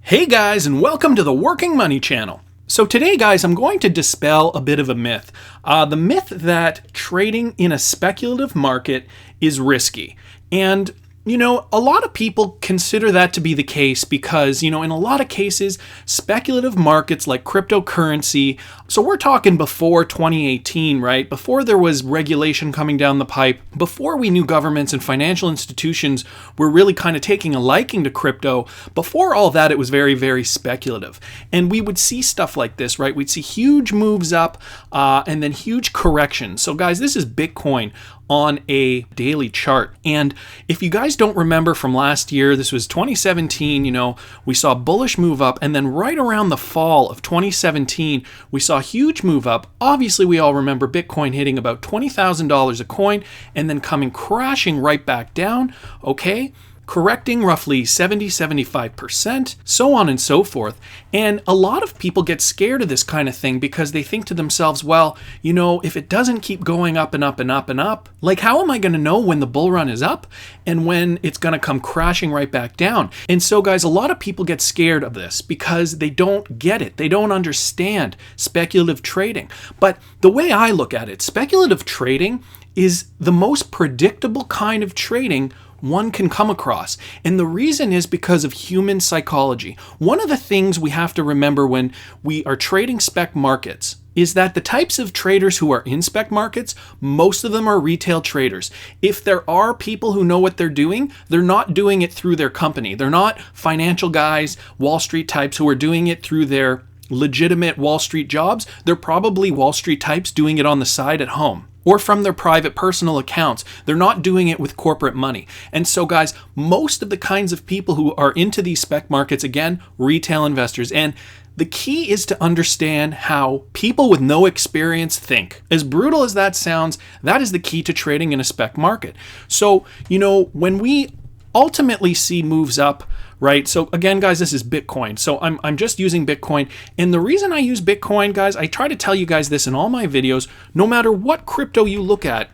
Hey guys, and welcome to the Working Money channel. So today, guys, I'm going to dispel a bit of a myth. The myth that trading in a speculative market is risky. And a lot of people consider that to be the case because, in a lot of cases, speculative markets like cryptocurrency, so we're talking before 2018, right? Before there was regulation coming down the pipe, before we knew governments and financial institutions were really kind of taking a liking to crypto, before all that, it was very, very speculative. And we would see stuff like this, right? We'd see huge moves up and then huge corrections. So guys, this is Bitcoin on a daily chart. And if you guys don't remember from last year, this was 2017, we saw a bullish move up, and then right around the fall of 2017, we saw a huge move up. Obviously, we all remember Bitcoin hitting about $20,000 a coin and then coming crashing right back down, okay? Correcting roughly 70-75%, so on and so forth. And a lot of people get scared of this kind of thing because they think to themselves, well, if it doesn't keep going up and up and up and up, like how am I going to know when the bull run is up and when it's going to come crashing right back down? And so guys, a lot of people get scared of this because they don't get it. They don't understand speculative trading. But the way I look at it, speculative trading is the most predictable kind of trading one can come across. And the reason is because of human psychology. One of the things we have to remember when we are trading spec markets is that the types of traders who are in spec markets, most of them are retail traders. If there are people who know what they're doing, they're not doing it through their company. They're not financial guys, Wall Street types who are doing it through their legitimate Wall Street jobs. They're probably Wall Street types doing it on the side at home or from their private personal accounts. They're not doing it with corporate money. And so guys, most of the kinds of people who are into these spec markets, again, retail investors. And the key is to understand how people with no experience think. As brutal as that sounds, that is the key to trading in a spec market. So, when we ultimately see moves up, right? So again, guys, this is Bitcoin. So I'm just using Bitcoin. And the reason I use Bitcoin, guys, I try to tell you guys this in all my videos, no matter what crypto you look at.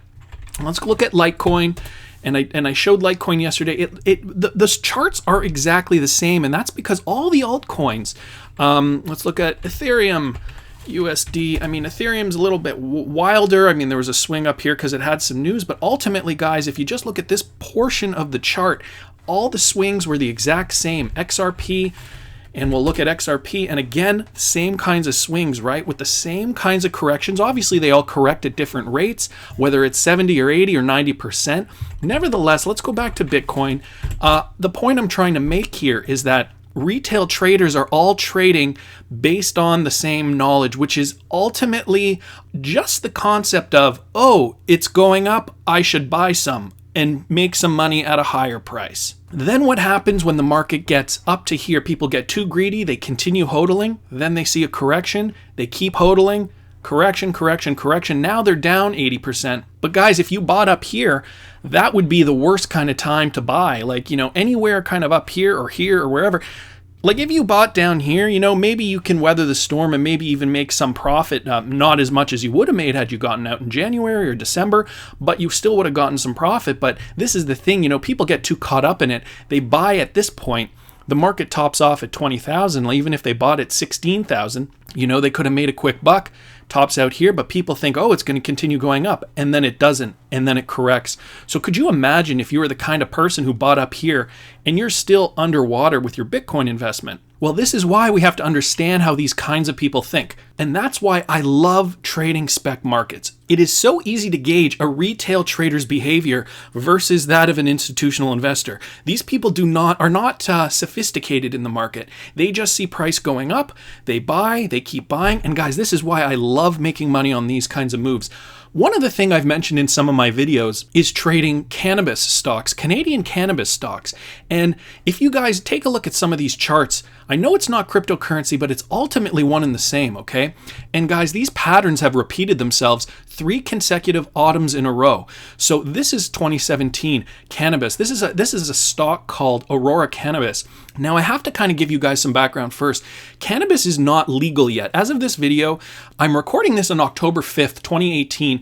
Let's look at Litecoin. And I showed Litecoin yesterday. The charts are exactly the same. And that's because all the altcoins, let's look at Ethereum, USD. I mean, Ethereum's a little bit wilder. I mean, there was a swing up here because it had some news. But ultimately, guys, if you just look at this portion of the chart, all the swings were the exact same. XRP, and we'll look at XRP, and again, same kinds of swings, right? With the same kinds of corrections. Obviously, they all correct at different rates, whether it's 70 or 80 or 90%. Nevertheless, let's go back to Bitcoin. The point I'm trying to make here is that retail traders are all trading based on the same knowledge, which is ultimately just the concept of, oh, it's going up, I should buy some and make some money at a higher price. Then what happens when the market gets up to here? People get too greedy, they continue hodling, then they see a correction, they keep hodling, correction. Now they're down 80%. But guys, if you bought up here, that would be the worst kind of time to buy. Like, anywhere kind of up here or wherever. Like if you bought down here, maybe you can weather the storm and maybe even make some profit, not as much as you would have made had you gotten out in January or December, but you still would have gotten some profit. But this is the thing, people get too caught up in it. They buy at this point. The market tops off at 20,000. Even if they bought at 16,000, they could have made a quick buck. Tops out here, but people think, oh, it's going to continue going up, and then it doesn't, and then it corrects. So could you imagine if you were the kind of person who bought up here and you're still underwater with your Bitcoin investment? Well, this is why we have to understand how these kinds of people think. And that's why I love trading spec markets. It is so easy to gauge a retail trader's behavior versus that of an institutional investor. These people are not sophisticated in the market. They just see price going up, they buy, they keep buying. And guys, this is why I love making money on these kinds of moves. One other thing I've mentioned in some of my videos is trading cannabis stocks, Canadian cannabis stocks. And if you guys take a look at some of these charts, I know it's not cryptocurrency, but it's ultimately one and the same, okay? And guys, these patterns have repeated themselves 3 consecutive autumns in a row. So this is 2017 cannabis. This is a stock called Aurora Cannabis. Now I have to kind of give you guys some background first. Cannabis is not legal yet. As of this video, I'm recording this on October 5th, 2018.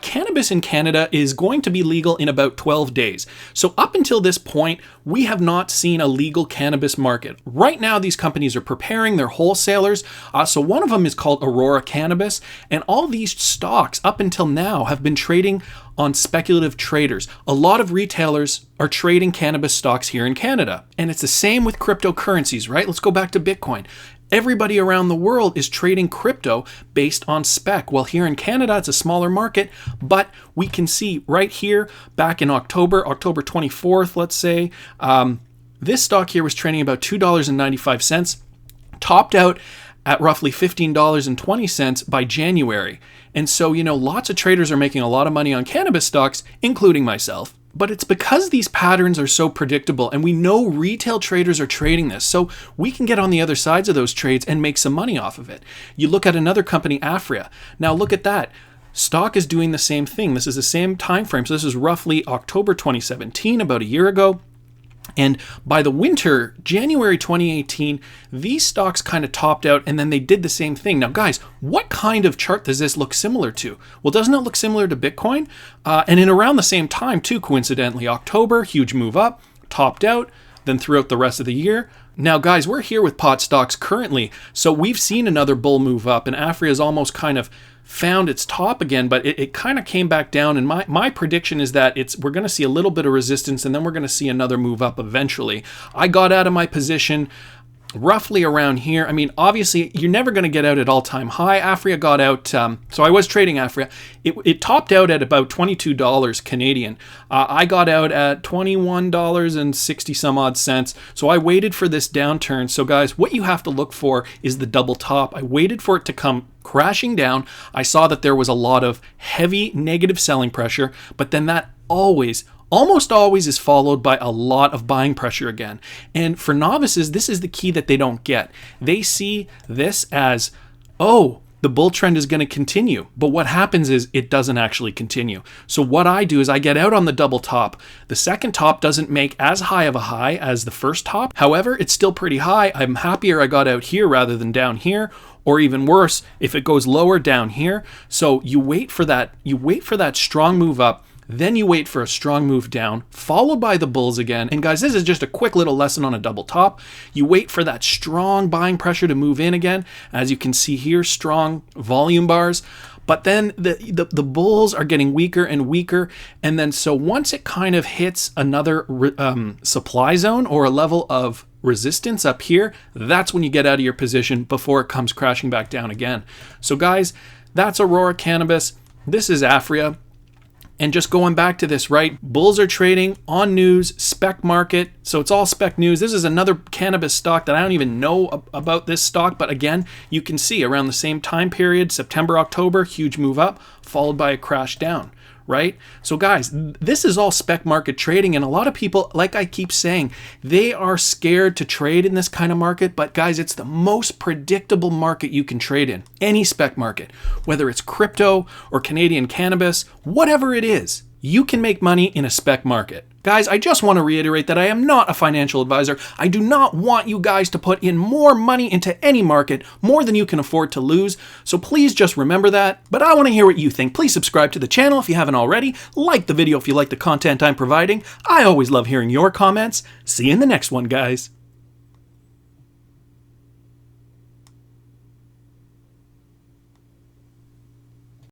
Cannabis in Canada is going to be legal in about 12 days. So up until this point, we have not seen a legal cannabis market. Right now, these companies are preparing, they're wholesalers. So one of them is called Aurora Cannabis, and all these stocks up until now have been trading on speculative traders. A lot of retailers are trading cannabis stocks here in Canada. And it's the same with cryptocurrencies, right? Let's go back to Bitcoin. Everybody around the world is trading crypto based on SPEC. Well, here in Canada, it's a smaller market, but we can see right here, back in October 24th, let's say, this stock here was trading about $2.95, topped out at roughly $15.20 by January. And so, lots of traders are making a lot of money on cannabis stocks, including myself. But it's because these patterns are so predictable and we know retail traders are trading this. So we can get on the other sides of those trades and make some money off of it. You look at another company, Afria. Now look at that. Stock is doing the same thing. This is the same time frame. So this is roughly October 2017, about a year ago. And by the winter, January 2018, these stocks kind of topped out and then they did the same thing. Now, guys, what kind of chart does this look similar to? Well, doesn't it look similar to Bitcoin? And in around the same time, too, coincidentally, October, huge move up, topped out, then throughout the rest of the year. Now, guys, we're here with pot stocks currently. So we've seen another bull move up and Afria is almost kind of found its top again, but it kind of came back down. And my prediction is that we're going to see a little bit of resistance and then we're going to see another move up eventually. I got out of my position roughly around here. I mean, obviously, you're never going to get out at all-time high. Afria got out, so I was trading Afria. It topped out at about $22 Canadian. I got out at $21.60 some odd cents. So I waited for this downturn. So guys, what you have to look for is the double top. I waited for it to come crashing down. I saw that there was a lot of heavy negative selling pressure, but then that almost always is followed by a lot of buying pressure again. And for novices, this is the key that they don't get. They see this as, oh, the bull trend is going to continue. But what happens is it doesn't actually continue. So what I do is I get out on the double top. The second top doesn't make as high of a high as the first top. However, it's still pretty high. I'm happier I got out here rather than down here. Or even worse, if it goes lower down here. So you wait for that strong move up. Then you wait for a strong move down, followed by the bulls again. And guys, this is just a quick little lesson on a double top. You wait for that strong buying pressure to move in again. As you can see here, strong volume bars. But then the bulls are getting weaker and weaker. And then so once it kind of hits another supply zone or a level of resistance up here, that's when you get out of your position before it comes crashing back down again. So guys, that's Aurora Cannabis. This is Afria. And just going back to this, right? Bulls are trading on news, SPEC market. So it's all SPEC news. This is another cannabis stock that I don't even know about this stock. But again, you can see around the same time period, September, October, huge move up, followed by a crash down, right? So guys, this is all SPEC market trading. And a lot of people, like I keep saying, they are scared to trade in this kind of market. But guys, it's the most predictable market you can trade in. Any SPEC market, whether it's crypto or Canadian cannabis, whatever it is, you can make money in a SPEC market. Guys, I just want to reiterate that I am not a financial advisor. I do not want you guys to put in more money into any market, more than you can afford to lose. So please just remember that. But I want to hear what you think. Please subscribe to the channel if you haven't already. Like the video if you like the content I'm providing. I always love hearing your comments. See you in the next one, guys.